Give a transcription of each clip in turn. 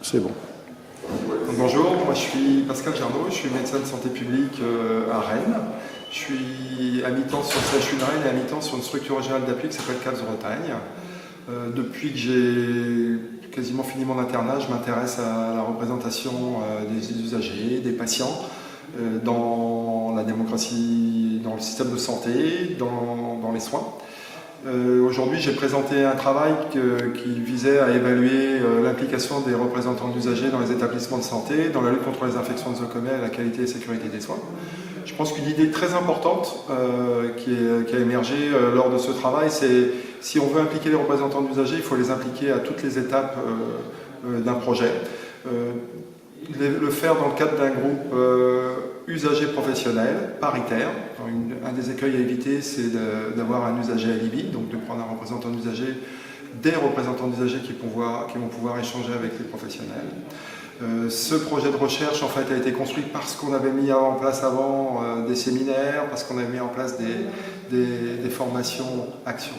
C'est bon. Donc, bonjour, moi je suis Pascal Jarnaud, je suis médecin de santé publique à Rennes. Je suis à mi-temps sur le CHU de Rennes et à mi-temps sur une structure régionale d'appui qui s'appelle CAPS-Bretagne. Depuis que j'ai quasiment fini mon internat, je m'intéresse à la représentation des usagers, des patients dans la démocratie, dans le système de santé, dans les soins. Aujourd'hui, j'ai présenté un travail qui visait à évaluer l'implication des représentants d'usagers dans les établissements de santé, dans la lutte contre les infections nosocomiales et la qualité et sécurité des soins. Je pense qu'une idée très importante qui a émergé lors de ce travail, c'est si on veut impliquer les représentants d'usagers, il faut les impliquer à toutes les étapes d'un projet. Le faire dans le cadre d'un groupe usager professionnel, paritaire. Un des écueils à éviter, c'est d'avoir un usager alibi, donc de prendre un représentant d'usager, des représentants d'usagers qui vont pouvoir échanger avec les professionnels. Ce projet de recherche en fait a été construit parce qu'on avait mis en place avant des séminaires, parce qu'on avait mis en place des formations actions.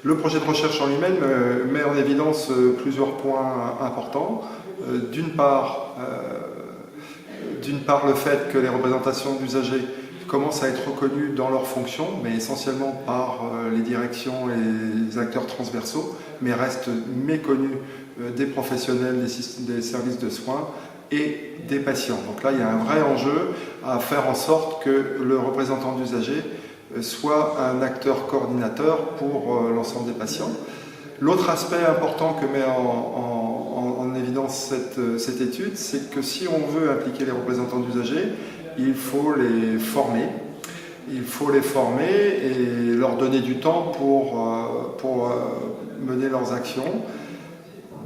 Le projet de recherche en lui-même met en évidence plusieurs points importants. D'une part, le fait que les représentations d'usagers commencent à être reconnues dans leurs fonctions, mais essentiellement par les directions et les acteurs transversaux, mais restent méconnus des professionnels des services de soins et des patients. Donc là, il y a un vrai enjeu à faire en sorte que le représentant d'usagers soit un acteur coordinateur pour l'ensemble des patients. L'autre aspect important que met en évidence cette étude, c'est que si on veut impliquer les représentants d'usagers, il faut les former. Il faut les former et leur donner du temps pour mener leurs actions.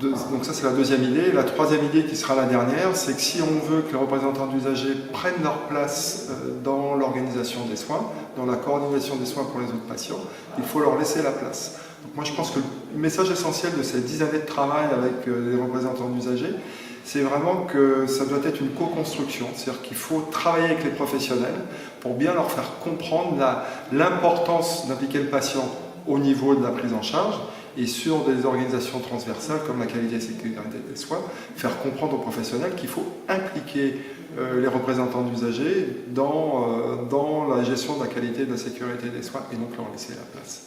Donc ça, c'est la deuxième idée. La troisième idée, qui sera la dernière, c'est que si on veut que les représentants d'usagers prennent leur place dans l'organisation des soins, dans la coordination des soins pour les autres patients, il faut leur laisser la place. Donc moi, je pense que le message essentiel de ces 10 années de travail avec les représentants d'usagers, c'est vraiment que ça doit être une co-construction. C'est-à-dire qu'il faut travailler avec les professionnels pour bien leur faire comprendre l'importance d'impliquer le patient au niveau de la prise en charge et sur des organisations transversales comme la qualité et sécurité des soins, faire comprendre aux professionnels qu'il faut impliquer les représentants d'usagers dans la gestion de la qualité et de la sécurité des soins et donc leur laisser la place.